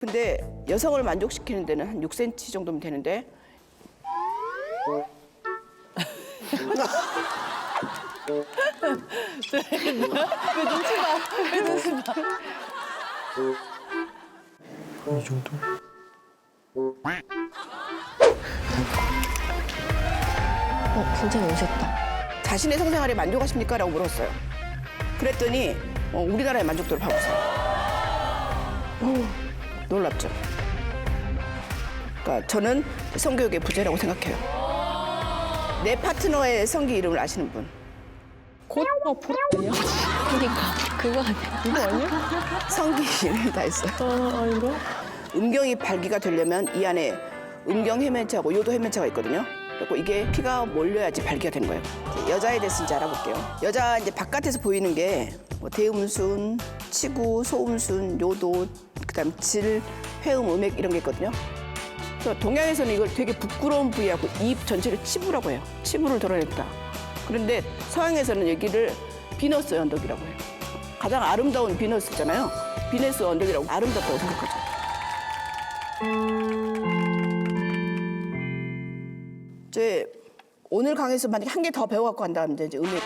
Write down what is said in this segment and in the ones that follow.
근데 여성을 만족시키는 데는 한 6cm 정도면 되는데 왜 눈치 봐. 왜 눈치 봐. 이 정도? 진짜 오셨다. 자신의 성생활에 만족하십니까? 라고 물었어요. 그랬더니 우리나라의 만족도를 봐보세요. 놀랍죠? 그러니까 저는 성교육의 부재라고 생각해요. 내 파트너의 성기 이름을 아시는 분? 고등어 프로 아니야? 그러니까 그거 아니야? 이거 아니야? 성기 이름이 다 있어요. 이거? 음경이 발기가 되려면 이 안에 음경 해면체하고 요도 해면체가 있거든요. 그리고 이게 피가 몰려야지 발기가 되는 거예요. 여자에 대해서 이제 알아볼게요. 여자 이제 바깥에서 보이는 게 뭐 대음순, 치구, 소음순, 요도, 그다음 질, 회음, 음액 이런 게 있거든요. 그래서 동양에서는 이걸 되게 부끄러운 부위하고 입 전체를 치부라고 해요. 치부를 드러냈다. 그런데 서양에서는 여기를 비너스 언덕이라고 해요. 가장 아름다운 비너스잖아요. 비너스 언덕이라고 아름답다고 생각하죠. 이제 오늘 강의에서 만약 한 개 더 배워갖고 간다면 이제 음액을.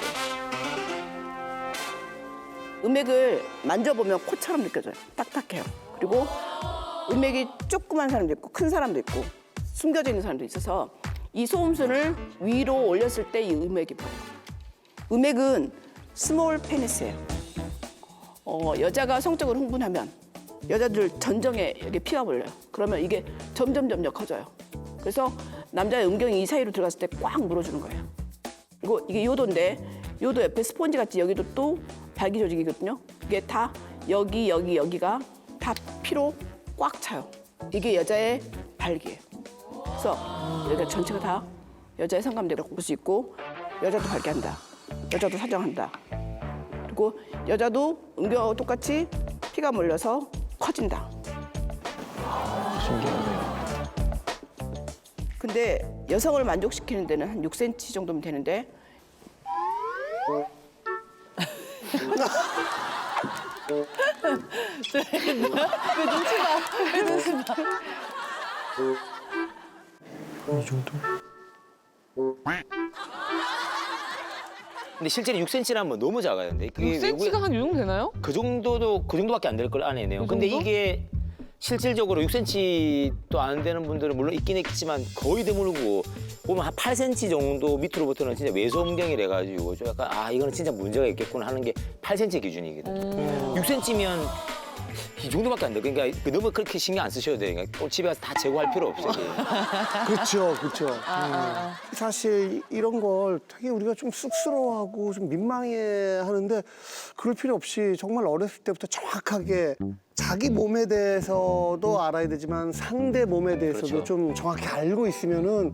음액을 만져보면 코처럼 느껴져요. 딱딱해요. 그리고 음액이 조그만 사람도 있고 큰 사람도 있고 숨겨져 있는 사람도 있어서 이 소음순을 위로 올렸을 때 이 음액이 보여요. 음액은 스몰 페니스예요. 여자가 성적으로 흥분하면 여자들 전정에 여기 피가 몰려요. 그러면 이게 점점 커져요. 그래서 남자의 음경이 이 사이로 들어갔을 때 꽉 물어주는 거예요. 그리고 이게 요도인데 요도 옆에 스폰지 같이 여기도 또 발기 조직이거든요. 이게 다 여기가 다 피로 꽉 차요. 이게 여자의 발기예요. 그래서 여자 전체가 다 여자의 성감대라고 볼 수 있고 여자도 발기한다. 여자도 사정한다. 그리고 여자도 음경하고 똑같이 피가 몰려서 커진다. 신기하네요. 근데 여성을 만족시키는 데는 한 6cm 정도면 되는데 왜 눈치 봐. 왜 눈치 봐. 이 정도? 근데 실제로 6cm라면 너무 작아요. 근데 그게 6cm가 한 이 정도 되나요? 그 정도밖에 안 될 걸 아네요. 근데 이게 실질적으로 6cm도 안 되는 분들은 물론 있긴 있겠지만 거의 드물고 보면 한 8cm 정도 밑으로부터는 진짜 외소음경이래 가지고 좀 약간 이거는 진짜 문제가 있겠구나 하는 게 8cm 기준이거든. 6cm면 이 정도밖에 안 돼. 그러니까 너무 그렇게 신경 안 쓰셔도 돼. 그러니까 꼭 집에 가서 다 제거할 필요 없어요. 그렇죠. 사실 이런 걸 되게 우리가 좀 쑥스러워하고 좀 민망해하는데 그럴 필요 없이 정말 어렸을 때부터 정확하게 자기 몸에 대해서도 알아야 되지만 상대 몸에 대해서도 그렇죠. 좀 정확히 알고 있으면은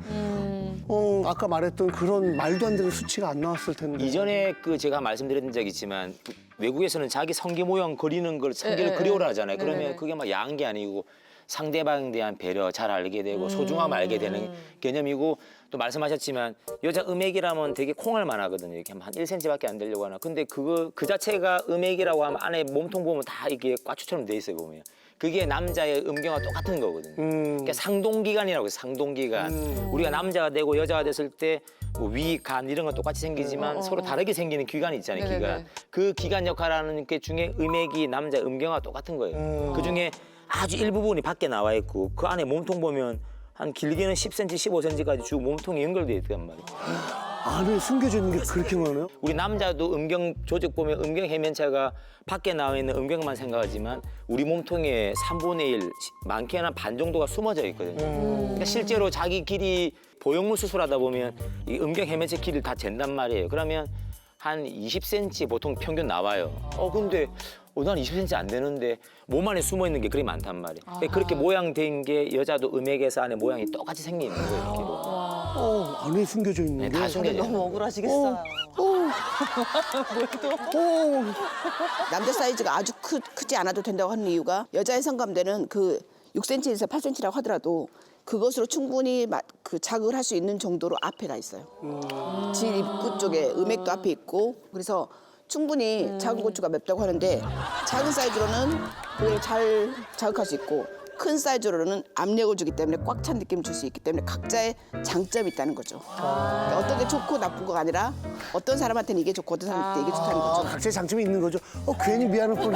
아까 말했던 그런 말도 안 되는 수치가 안 나왔을 텐데. 이전에 제가 말씀드린 적이 있지만 외국에서는 자기 성기 모형 그리는 걸 성기를 그려오라 하잖아요. 그러면 그게 막 야한 게 아니고 상대방에 대한 배려 잘 알게 되고 소중함 알게 되는 개념이고 또 말씀하셨지만 여자 음액이라면 되게 콩알만 하거든요. 이렇게 한 1cm밖에 안 되려고 하나. 근데 그 자체가 음액이라고 하면 안에 몸통 보면 다 이게 꽈추처럼 돼 있어요, 보면. 그게 남자의 음경과 똑같은 거거든요. 그러니까 상동기관이라고 해요, 상동기관. 우리가 남자가 되고 여자가 됐을 때 뭐 위, 간 이런 건 똑같이 생기지만 서로 다르게 생기는 기관이 있잖아요, 네네네. 기관. 그 기관 역할하는 게 중에 음액이 남자 음경과 똑같은 거예요. 그 중에 아주 일부분이 밖에 나와 있고 그 안에 몸통 보면 한 길게는 10cm, 15cm까지 쭉 몸통이 연결돼 있단 말이에요. 안에 숨겨져 있는 게 그렇게 많아요? 우리 남자도 음경 조직 보면 음경 해면체가 밖에 나와 있는 음경만 생각하지만 우리 몸통의 3분의 1, 많게는 한 반 정도가 숨어져 있거든요. 그러니까 실제로 자기 길이 보형물 수술하다 보면 이 음경 해면체 길이를 다 잰단 말이에요. 그러면 한 20cm 보통 평균 나와요. 근데 난 20cm 안 되는데 몸 안에 숨어 있는 게 그리 많단 말이에요. 그러니까 그렇게 모양된 게 여자도 음액에서 안에 모양이 똑같이 생긴 거예요. 이렇게도. 안에 숨겨져 있는 네, 게. 다 숨겨져 있는 거예요. 억울하시겠어요. 남자 사이즈가 아주 크지 않아도 된다고 하는 이유가 여자의 성감대는 그 6cm에서 8cm라고 하더라도 그것으로 충분히 자극을 할 수 있는 정도로 앞에 가 있어요. 질 입구 쪽에 음액도 앞에 있고 그래서 충분히 자극 고추가 맵다고 하는데 작은 사이즈로는 그걸 잘 자극할 수 있고 큰 사이즈로는 압력을 주기 때문에 꽉 찬 느낌을 줄 수 있기 때문에 각자의 장점이 있다는 거죠. 그러니까 어떤 게 좋고 나쁜가 아니라 어떤 사람한테는 이게 좋고 어떤 사람한테 이게 좋다는 거죠. 각자의 장점이 있는 거죠. 괜히 미안할 뻔.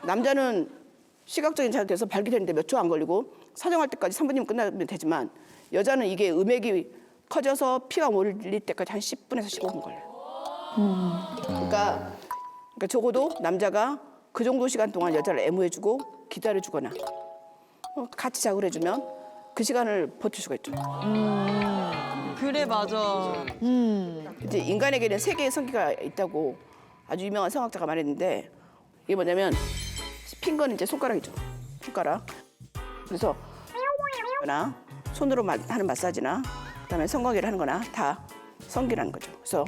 남자는 시각적인 자극에서 발기되는데 몇 초 안 걸리고 사정할 때까지 3분이면 끝나면 되지만 여자는 이게 음액이 커져서 피가 몰릴 때까지 한 10분에서 15분 걸려요. 그러니까 적어도 남자가 그 정도 시간 동안 여자를 애무해주고 기다려주거나 같이 자극을 해주면 그 시간을 버틸 수가 있죠. 그래 맞아. 이제 인간에게는 세 개의 성기가 있다고 아주 유명한 성학자가 말했는데 이게 뭐냐면 핀 거는 이제 손가락이죠. 손가락. 그래서 나 손으로 하는 마사지나 그다음에 성관계를 하는 거나 다 성기라는 거죠. 그래서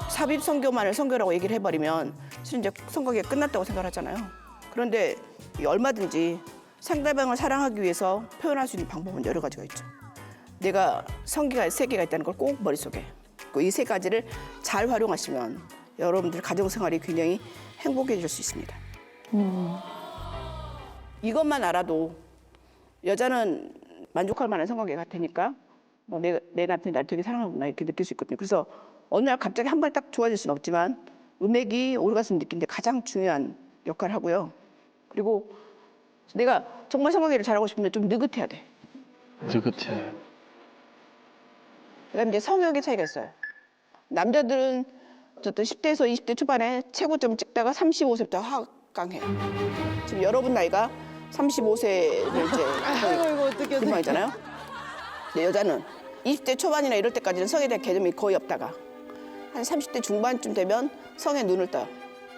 삽입 성교만을 성교라고 얘기를 해버리면 실은 이제 성관계가 끝났다고 생각하잖아요. 그런데 얼마든지 상대방을 사랑하기 위해서 표현할 수 있는 방법은 여러 가지가 있죠. 내가 성기가 세 개가 있다는 걸 꼭 머릿속에 이 세 가지를 잘 활용하시면 여러분들 가정생활이 굉장히 행복해질 수 있습니다. 이것만 알아도 여자는 만족할 만한 성관계 같으니까 내 남편이 나를 되게 사랑하구나 이렇게 느낄 수 있거든요. 그래서 어느 날 갑자기 한 번에 딱 좋아질 수는 없지만 음액이 오르가슴 느끼는데 가장 중요한 역할을 하고요. 그리고 내가 정말 성관계를 잘하고 싶으면 좀 느긋해야 돼. 느긋해. 그다음에 이제 성욕의 차이가 있어요. 남자들은 어쨌든 10대에서 20대 초반에 최고점을 찍다가 35세부터 하강해요. 지금 여러분 나이가 35세를 이제 아이고 어떻게 근무하잖아요. 근데 여자는 20대 초반이나 이럴 때까지는 성에 대한 개념이 거의 없다가 한 30대 중반쯤 되면 성에 눈을 떠요.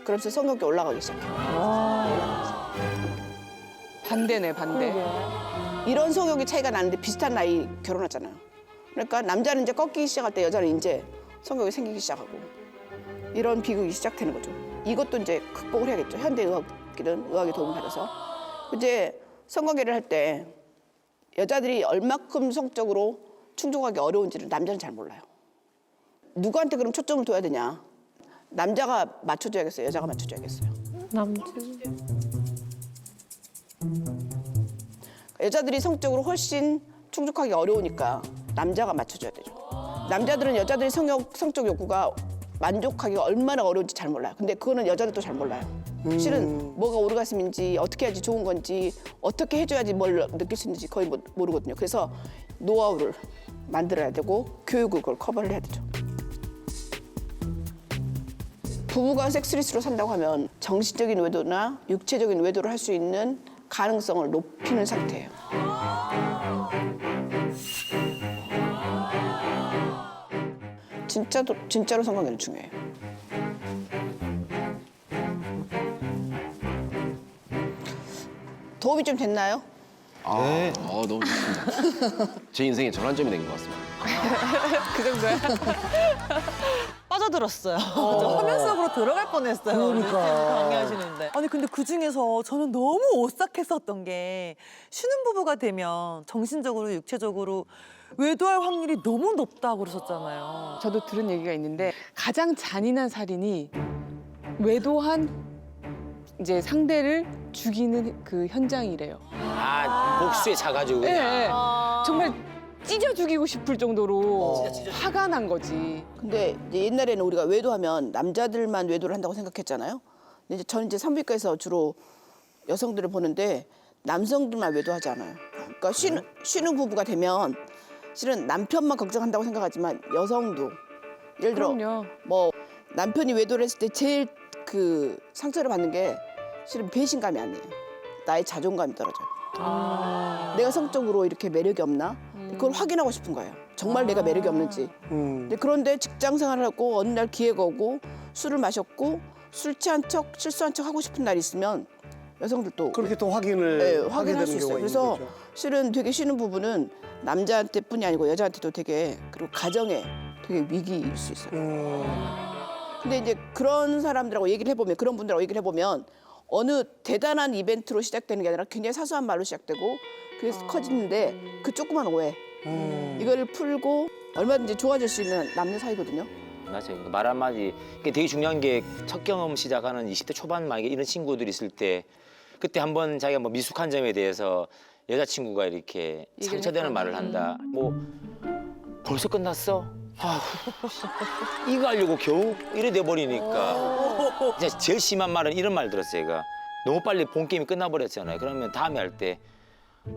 그러면서 성욕이 올라가기 시작해요. 반대네, 반대. 이런 성욕의 차이가 나는데 비슷한 나이 결혼하잖아요. 그러니까 남자는 이제 꺾이기 시작할 때 여자는 이제 성욕이 생기기 시작하고 이런 비극이 시작되는 거죠. 이것도 이제 극복을 해야겠죠. 현대의학이든 의학의 도움을 받아서. 이제 성관계를 할 때 여자들이 얼마큼 성적으로 충족하기 어려운지를 남자는 잘 몰라요. 누구한테 그럼 초점을 둬야 되냐? 남자가 맞춰줘야겠어요? 여자가 맞춰줘야겠어요? 남자. 여자들이 성적으로 훨씬 충족하기 어려우니까 남자가 맞춰줘야 되죠. 남자들은 여자들의 성적 욕구가 만족하기가 얼마나 어려운지 잘 몰라요. 근데 그거는 여자들도 잘 몰라요. 실은 뭐가 오르가슴인지 어떻게 해야지 좋은 건지 어떻게 해줘야지 뭘 느낄 수 있는지 거의 모르거든요. 그래서 노하우를 만들어야 되고 교육을 그걸 커버를 해야 되죠. 부부가 섹스리스로 산다고 하면 정신적인 외도나 육체적인 외도를 할 수 있는 가능성을 높이는 상태예요. 진짜로 성관계는 중요해요. 도움이 좀 됐나요? 네. 너무 좋습니다. 제 인생의 전환점이 된 것 같습니다. 그 정도야? 빠져들었어요. 저 화면 속으로 들어갈 뻔했어요. 그러니까. 강의하시는데. 아니 근데 그 중에서 저는 너무 오싹했었던 게 쉬는 부부가 되면 정신적으로 육체적으로 외도할 확률이 너무 높다고 그러셨잖아요. 저도 들은 얘기가 있는데 가장 잔인한 살인이 외도한 이제 상대를 죽이는 그 현장이래요. 복수에 차가지고 예, 그냥. 예. 정말 찢어 죽이고 싶을 정도로 화가 난 거지. 근데 이제 옛날에는 우리가 외도하면 남자들만 외도를 한다고 생각했잖아요. 근데 이제 저는 이제 산부인과에서 주로 여성들을 보는데 남성들만 외도하지 않아요. 그러니까 쉬는 부부가 되면 실은 남편만 걱정한다고 생각하지만 여성도 예를 들어 그럼요. 뭐 남편이 외도를 했을 때 제일 그 상처를 받는 게 실은 배신감이 아니에요. 나의 자존감이 떨어져요. 내가 성적으로 이렇게 매력이 없나? 그걸 확인하고 싶은 거예요. 정말 내가 매력이 없는지. 근데 그런데 직장 생활을 하고 어느 날 기회가 오고 술을 마셨고 술 취한 척, 실수한 척 하고 싶은 날이 있으면 여성들도 그렇게 또 확인을 네, 하게 확인할 되는 수 있어요. 경우가 그래서 있는 거죠. 실은 되게 쉬는 부분은 남자한테뿐이 아니고 여자한테도 되게 그리고 가정에 되게 위기일 수 있어요. 근데 이제 그런 사람들하고 얘기를 해보면 그런 분들하고 얘기를 해보면 어느 대단한 이벤트로 시작되는 게 아니라 굉장히 사소한 말로 시작되고 그래서 커지는데 그 조그만 오해 이걸 풀고 얼마든지 좋아질 수 있는 남녀 사이거든요. 맞아요. 말 한마디. 그게 되게 중요한 게 첫 경험 시작하는 20대 초반 만약에 이런 친구들이 있을 때 그때 한번 자기가 뭐 미숙한 점에 대해서 여자친구가 이렇게 상처되는 말을 한다. 뭐 벌써 끝났어? 아, 이거 하려고 겨우 이래 돼 버리니까. 진짜 제일 심한 말은 이런 말 들었어요. 제가 너무 빨리 본 게임이 끝나버렸잖아요. 그러면 다음에 할 때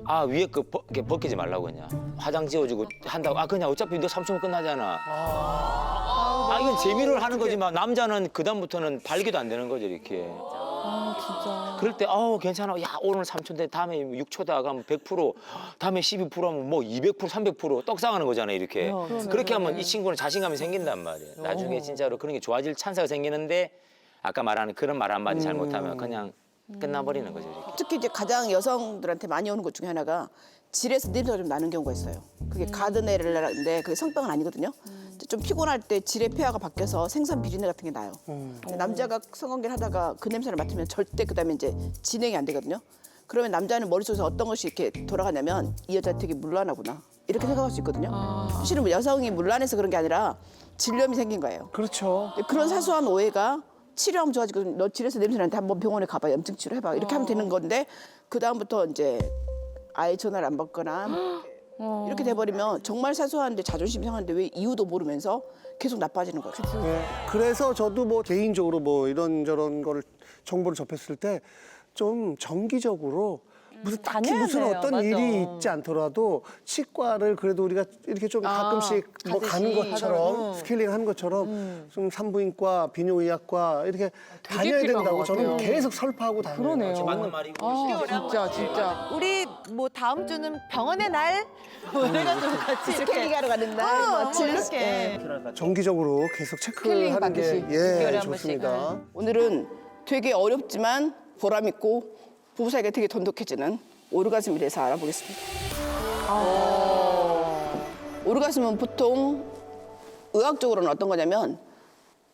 아 위에 거 이렇게 벗기지 말라고 그냥 화장 지워주고 한다고. 아 그냥 어차피 너 3초면 끝나잖아. 아 이건 재미를 하는 거지만 남자는 그 다음부터는 발기도 안 되는 거죠 이렇게. 아 진짜. 그럴 때 괜찮아. 야 오늘 3초인데 다음에 6초다 그러면 100%, 다음에 12%하면 뭐 200%, 300% 떡상하는 거잖아요 이렇게. 그렇게 하면 이 친구는 자신감이 생긴단 말이에요. 나중에 진짜로 그런 게 좋아질 찬스가 생기는데 아까 말하는 그런 말 한마디 잘못하면 그냥 끝나버리는 거죠 이렇게. 특히 이제 가장 여성들한테 많이 오는 것 중에 하나가 질에서 냄새가 좀 나는 경우가 있어요. 그게 가드네를라인데 그게 성병은 아니거든요. 좀 피곤할 때 질의 폐하가 바뀌어서 생선 비린내 같은 게 나요. 근데 남자가 성관계를 하다가 그 냄새를 맡으면 절대 그다음에 이제 진행이 안 되거든요. 그러면 남자는 머릿속에서 어떤 것이 이렇게 돌아가냐면 이 여자 되게 문란하구나 이렇게 생각할 수 있거든요. 실은 뭐 여성이 문란해서 그런 게 아니라 질염이 생긴 거예요. 그렇죠. 그런 사소한 오해가 치료하면 좋아지고 너 질에서 냄새 나는데 한번 병원에 가봐 염증 치료해봐 이렇게 하면 되는 건데 그 다음부터 이제 아예 전화를 안 받거나 이렇게 돼버리면 정말 사소한데 자존심 상하는데 왜 이유도 모르면서 계속 나빠지는 거죠. 네. 그래서 저도 뭐 개인적으로 뭐 이런저런 거를 정보를 접했을 때 좀 정기적으로 무슨 딱히 다녀야 무슨 돼요. 어떤 맞아. 일이 있지 않더라도 치과를 그래도 우리가 이렇게 좀 가끔씩 뭐 가는 것처럼 스케일링 하는 것처럼 좀 산부인과, 비뇨의학과 이렇게 다녀야 필요한 된다고 것 저는 같아요. 계속 설파하고 다녀요. 그러네요. 맞는 말이고. 진짜 진짜. 우리 뭐 다음 주는 병원의 날? 뭐 이래가지고 같이 이렇게 스케일링 하러 가는 날, 뭐 질, 이렇게. 정기적으로 계속 스케일링 체크하는 게 반드시. 예, 좋습니다. 오늘은 되게 어렵지만 보람 있고 부부 사이가 되게 돈독해지는 오르가즘에 대해서 알아보겠습니다. 오르가즘은 보통 의학적으로는 어떤 거냐면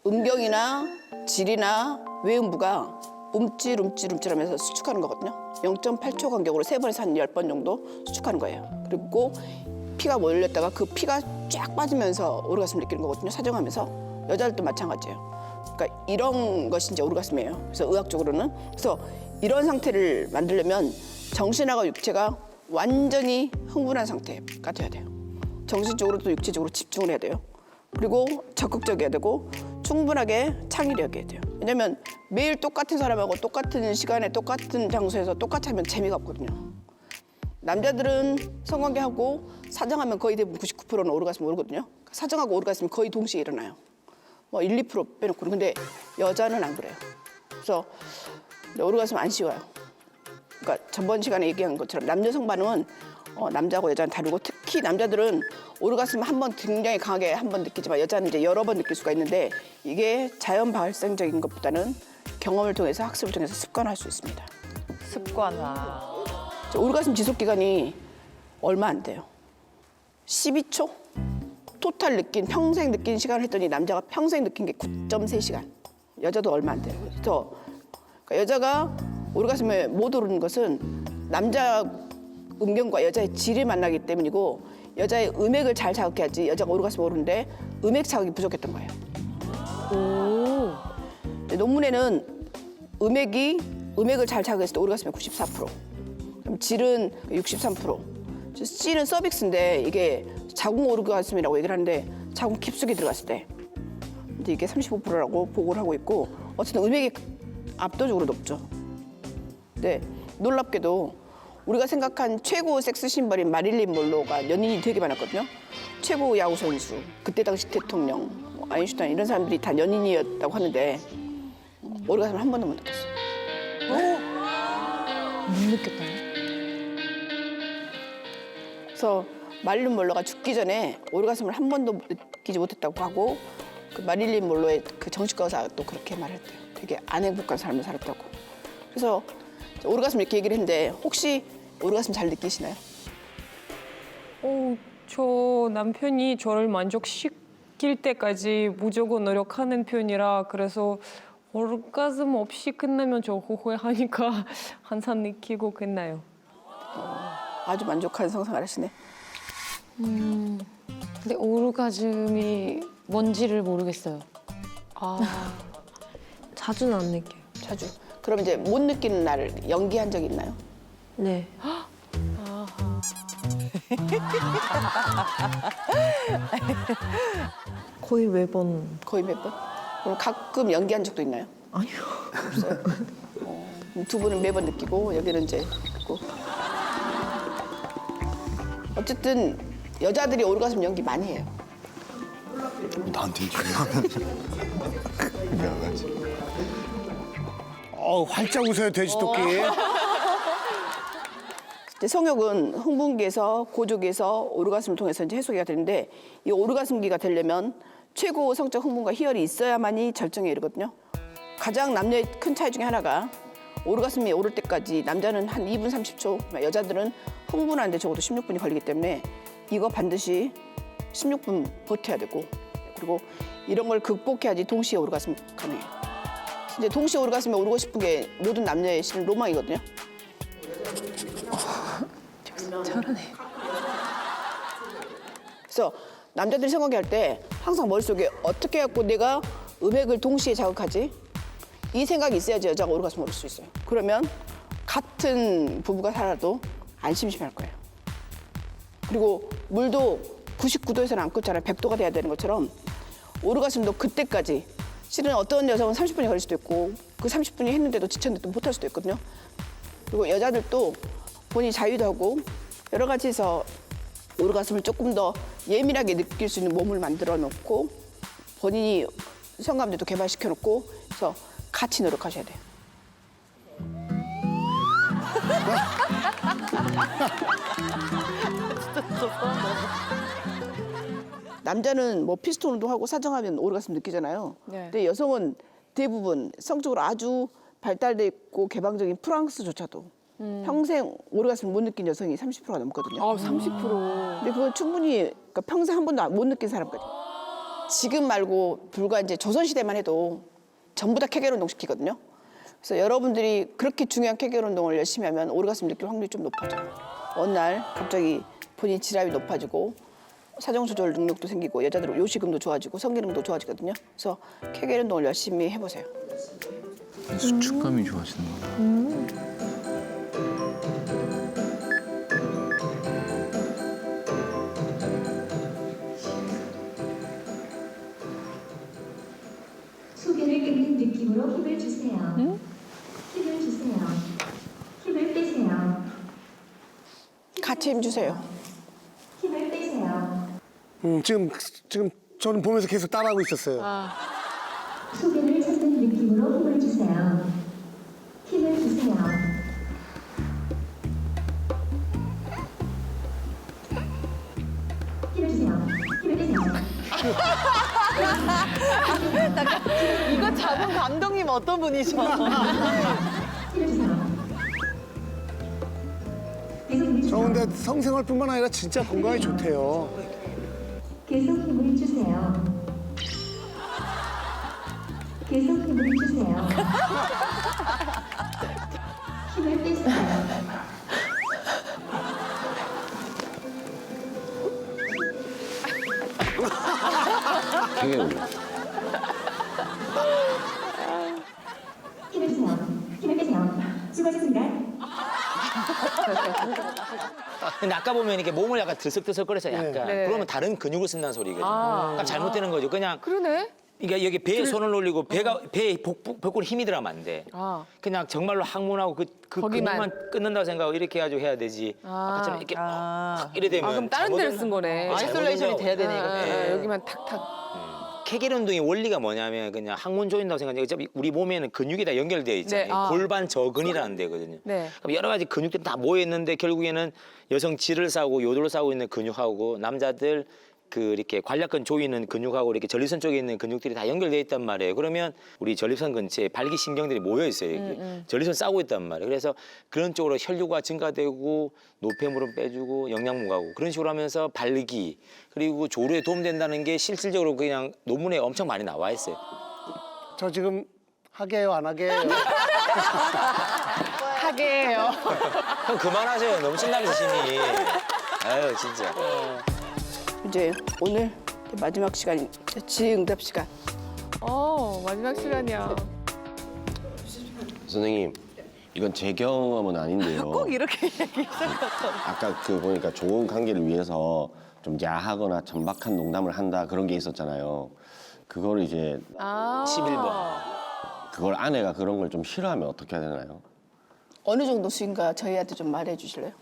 음경이나 질이나 외음부가 움찔움찔움찔하면서 수축하는 거거든요. 0.8초 간격으로 3번에서 한 10번 정도 수축하는 거예요. 그리고 피가 몰렸다가 그 피가 쫙 빠지면서 오르가즘을 느끼는 거거든요. 사정하면서. 여자들도 마찬가지예요. 그러니까 이런 것이 이제 오르가즘이에요. 그래서 의학적으로는. 그래서 이런 상태를 만들려면 정신하고 육체가 완전히 흥분한 상태가 돼야 돼요. 정신적으로도 육체적으로 집중을 해야 돼요. 그리고 적극적이어야 되고 충분하게 창의력이어야 돼요. 왜냐면 매일 똑같은 사람하고 똑같은 시간에 똑같은 장소에서 똑같이 하면 재미가 없거든요. 남자들은 성관계하고 사정하면 거의 대부분 99%는 오르가즘 오르거든요. 사정하고 오르가즘이 거의 동시에 일어나요. 뭐 1, 2% 빼놓고는. 근데 여자는 안 그래요. 그래서 오르가즘 안 쉬워요. 그러니까 전번 시간에 얘기한 것처럼 남녀 성반응은 남자하고 여자는 다르고 특히 남자들은 오르가즘 한 번 굉장히 강하게 한 번 느끼지만 여자는 이제 여러 번 느낄 수가 있는데 이게 자연 발생적인 것보다는 경험을 통해서 학습을 통해서 습관화할 수 있습니다. 습관화. 오르가즘 지속 기간이 얼마 안 돼요. 12초? 토탈 느낀 평생 느낀 시간을 했더니 남자가 평생 느낀 게 9.3시간. 여자도 얼마 안 돼요. 그래서 그러니까 여자가 오르가즘에 못 오르는 것은 남자 음경과 여자의 질이 만나기 때문이고 여자의 음액을 잘 자극해야지 여자가 오르가즘에 오르는데 음액 자극이 부족했던 거예요. 논문에는 음액을 잘 자극했을 때 오르가즘이 94%, 그럼 질은 63%. C는 서빅스인데 이게 자궁 오르가즘이라고 얘기를 하는데 자궁 깊숙이 들어갔을 때 근데 이게 35%라고 보고를 하고 있고 어쨌든 음액이 압도적으로 높죠. 근데 놀랍게도 우리가 생각한 최고 섹스 심벌인 마릴린 monroe가 연인이 되게 많았거든요. 최고 야구 선수, 그때 당시 대통령, 뭐 아인슈타인 이런 사람들이 다 연인이었다고 하는데 오르가즘을 한 번도 못 느꼈어요. 못 느꼈다. 그래서 마릴린 monroe가 죽기 전에 오르가즘을 한 번도 느끼지 못했다고 하고 그 마릴린 monroe의 그 정신과 의사도 그렇게 말했대요. 되게 안 행복한 삶을 살았다고. 그래서 오르가즘 이렇게 얘기를 했는데 혹시 오르가즘 잘 느끼시나요? 저 남편이 저를 만족시킬 때까지 무조건 노력하는 편이라 그래서 오르가즘 없이 끝나면 저 후회하니까 항상 느끼고 끝나요. 아주 만족한 상상을 하시네. 근데 오르가즘이 뭔지를 모르겠어요. 자주는 안 느껴요. 자주. 그럼 이제 못 느끼는 날을 연기한 적 있나요? 네. 거의 매번. 거의 몇 번? 그럼 가끔 연기한 적도 있나요? 아니요. 없어요. 두 분은 매번 느끼고 여기는 이제 있고. 어쨌든 여자들이 오르가즘 연기 많이 해요. 나한테 미안하지. 활짝 웃어요, 돼지토끼. 이제 성욕은 흥분기에서 고조기에서 오르가즘을 통해서 이제 해소가 되는데 이 오르가즘기가 되려면 최고 성적 흥분과 희열이 있어야만이 절정에 이르거든요. 가장 남녀의 큰 차이 중에 하나가 오르가즘이 오를 때까지 남자는 한 2분 30초, 여자들은 흥분하는데 적어도 16분이 걸리기 때문에 이거 반드시 16분 버텨야 되고 그리고 이런 걸 극복해야지 동시에 오르가즘 가능해요. 이제 동시에 오르가즘에 오르고 싶은 게 모든 남녀의 실은 로망이거든요. 잘하네. 그래서 남자들이 생각할 때 항상 머릿속에 어떻게 해갖고 내가 음액을 동시에 자극하지? 이 생각이 있어야지 여자가 오르가즘 오를 수 있어요. 그러면 같은 부부가 살아도 안 심심할 거예요. 그리고 물도 99도에서는 안 끓잖아요. 100도가 돼야 되는 것처럼 오르가즘도 그때까지 실은 어떤 여성은 30분이 걸릴 수도 있고 그 30분이 했는데도 지쳤는데 또 못할 수도 있거든요. 그리고 여자들도 본인이 자유도 하고 여러 가지 해서 오르가즘을 조금 더 예민하게 느낄 수 있는 몸을 만들어 놓고 본인이 성감대도 개발시켜 놓고 그래서 같이 노력하셔야 돼요. 남자는 뭐 피스톤 운동하고 사정하면 오르가즘 느끼잖아요. 네. 근데 여성은 대부분 성적으로 아주 발달돼 있고 개방적인 프랑스조차도 평생 오르가즘 못 느낀 여성이 30%가 넘거든요. 30%. 근데 그건 충분히 그러니까 평생 한 번도 못 느낀 사람까지. 지금 말고 불과 이제 조선시대만 해도 전부 다 케겔 운동 시키거든요. 그래서 여러분들이 그렇게 중요한 케겔 운동을 열심히 하면 오르가즘 느낄 확률이 좀 높아져요. 어느 날 갑자기 본인 질압이 높아지고 사정 조절 능력도 생기고 여자들 요식음도 좋아지고 성기능도 좋아지거든요. 그래서 케겔 운동을 열심히 해보세요. 수축감이 좋아지는 거야. 소개를 끊는 느낌으로 힘을 주세요. 힘을 주세요. 힘을 빼세요. 같이 힘주세요. 힘을 빼세요. 지금 저는 보면서 계속 따라하고 있었어요. 소개를 찾는 느낌으로 힘을 주세요. 힘을 주세요. 힘을 주세요. 힘을 빼세요. 이거 잡은 감독님 어떤 분이죠? 힘을 주세요. 계속 힘을 저 주세요. 근데 성생활뿐만 아니라 진짜 건강에 좋대요. 계속 힘을 주세요. 계속 힘을 주세요. 힘을 빼세요. 되게 올려. 힘을 주세요. 힘을 빼세요. 수고하셨습니다. 근데 아까 보면 이렇게 몸을 약간 들썩들썩거려서 약간 네. 그러면 다른 근육을 쓴다는 소리거든요. 그러니까 잘못되는 거죠. 그냥 그러네. 그러니까 여기 배에 손을 올리고 배에 복부에 힘이 들어가면 안 돼. 그냥 정말로 항문하고 그 거기만. 근육만 끊는다고 생각하고 이렇게 해가지고 해야 되지. 아까처럼 이렇게 막 이래 되면 그럼 다른 데를 쓴 거네. 아이솔레이션이 돼야 되네, 이거. 여기만 탁탁. 케겔 운동의 원리가 뭐냐면 그냥 항문 조인다고 생각하는데 어차피 우리 몸에는 근육이 다 연결되어 있잖아요. 네. 골반 저근이라는 데거든요. 네. 그럼 여러 가지 근육들이 다 모여 있는데 결국에는 여성 질을 싸고 요도를 싸고 있는 근육하고 남자들 그 이렇게 관략근 조이는 근육하고 이렇게 전립선 쪽에 있는 근육들이 다 연결되어 있단 말이에요. 그러면 우리 전립선 근처에 발기신경들이 모여 있어요. 여기. 전립선 싸고 있단 말이에요. 그래서 그런 쪽으로 혈류가 증가되고 노폐물은 빼주고 영양분 가고 그런 식으로 하면서 발기 그리고 조류에 도움된다는 게 실질적으로 그냥 논문에 엄청 많이 나와 있어요. 저 지금 하게요, 안 하게요? 하게 해요. 형 그만하세요. 너무 신나게 드시니. 아유 진짜. 이제 오늘 마지막 시간, 질의응답 시간. 마지막 시간이야. 선생님, 이건 제 경험은 아닌데요. 꼭 이렇게 얘기해서 아까 그 보니까 좋은 관계를 위해서 좀 야하거나 천박한 농담을 한다 그런 게 있었잖아요. 그걸 이제 11번. 그걸 아내가 그런 걸 좀 싫어하면 어떻게 해야 되나요? 어느 정도 수인가 저희한테 좀 말해 주실래요?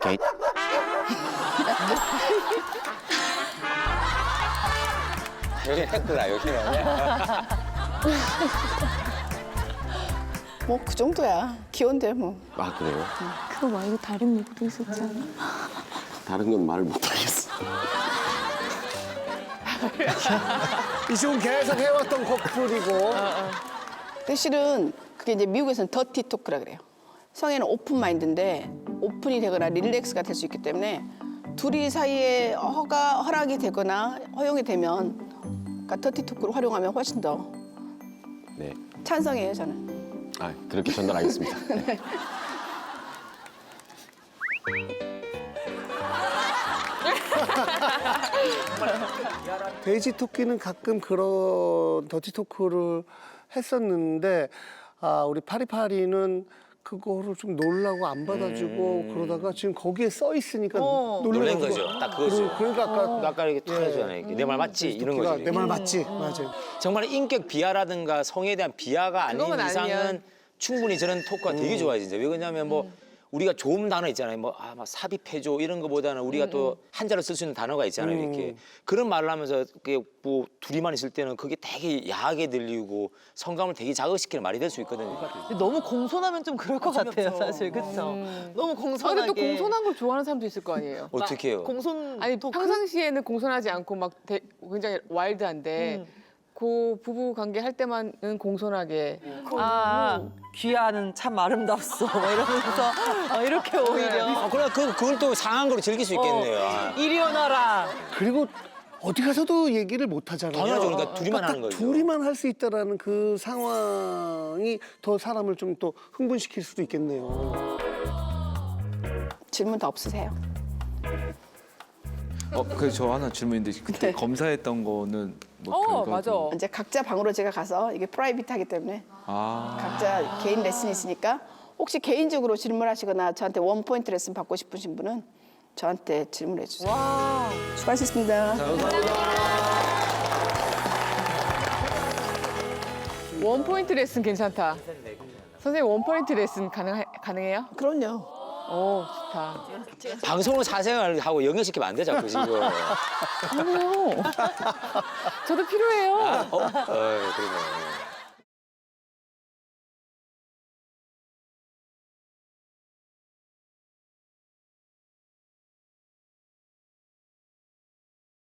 개... 여기 했구나, 여기는. 뭐 그 정도야. 귀여운데 뭐. 아 그래요? 그거 말고 다른 얘기도 있었잖아. 다른 건 말을 못하겠어. 이 지금 계속 해왔던 커플이고. 근데 실은 그게 이제 미국에서는 더티 토크라 그래요. 성애는 오픈 마인드인데 오픈이 되거나 릴렉스가 될 수 있기 때문에 둘이 사이에 허락이 되거나 허용이 되면 그러니까 더티 토크를 활용하면 훨씬 더 네. 찬성이에요 저는. 아 그렇게 전달하겠습니다. 네. 돼지 토끼는 가끔 그런 더티 토크를 했었는데 우리 파리파리는 그거를 좀 놀라고 안 받아주고 그러다가 지금 거기에 써 있으니까 놀란 거죠. 딱 그거죠. 그러니까 아까 이렇게 탁 해주잖아요. 내 말 맞지? 이런 거죠. 내 말 맞지? 맞아요. 정말 인격 비하라든가 성에 대한 비하가 아닌 그거만 이상은 아니면. 충분히 저런 토크가 되게 좋아요, 진짜. 왜 그러냐면 뭐 우리가 좋은 단어 있잖아요. 막 삽입해줘 이런 거보다는 우리가 또 한자로 쓸 수 있는 단어가 있잖아요. 이렇게 그런 말을 하면서 그게 뭐 둘이만 있을 때는 그게 되게 야하게 들리고 성감을 되게 자극시키는 말이 될 수 있거든요. 너무 공손하면 좀 그럴 것 같아요, 사실. 그렇죠? 너무 공손하게. 근데 또 공손한 걸 좋아하는 사람도 있을 거 아니에요. 어떻게 해요? 공손 아니 토크? 평상시에는 공손하지 않고 막 굉장히 와일드한데 그 부부 관계 할 때만은 공손하게. 귀하는 참 아름답소. 막 이러면서 이렇게 오히려. 그래 그걸 또 상한 거로 즐길 수 있겠네요. 이리 오너라. 그리고 어디 가서도 얘기를 못 하잖아요. 당연하죠. 그러니까 둘이만 딱 하는 거죠. 둘이만 할 수 있다라는 그 상황이 더 사람을 좀 또 흥분시킬 수도 있겠네요. 질문 더 없으세요? 그래서 저 하나 질문인데 그때 검사했던 거는 뭐 결과도... 맞아. 이제 각자 방으로 제가 가서 이게 프라이빗하기 때문에 각자 개인 레슨이 있으니까 혹시 개인적으로 질문하시거나 저한테 원 포인트 레슨 받고 싶으신 분은 저한테 질문해 주세요. 수고하셨습니다. 원 포인트 레슨 괜찮다. 선생님 원 포인트 레슨 가능해요? 그럼요. 오 좋다. 방송을 사생활하고 연결시키면 안 돼, 자꾸 지금. 아니요. 저도 필요해요. 그러네.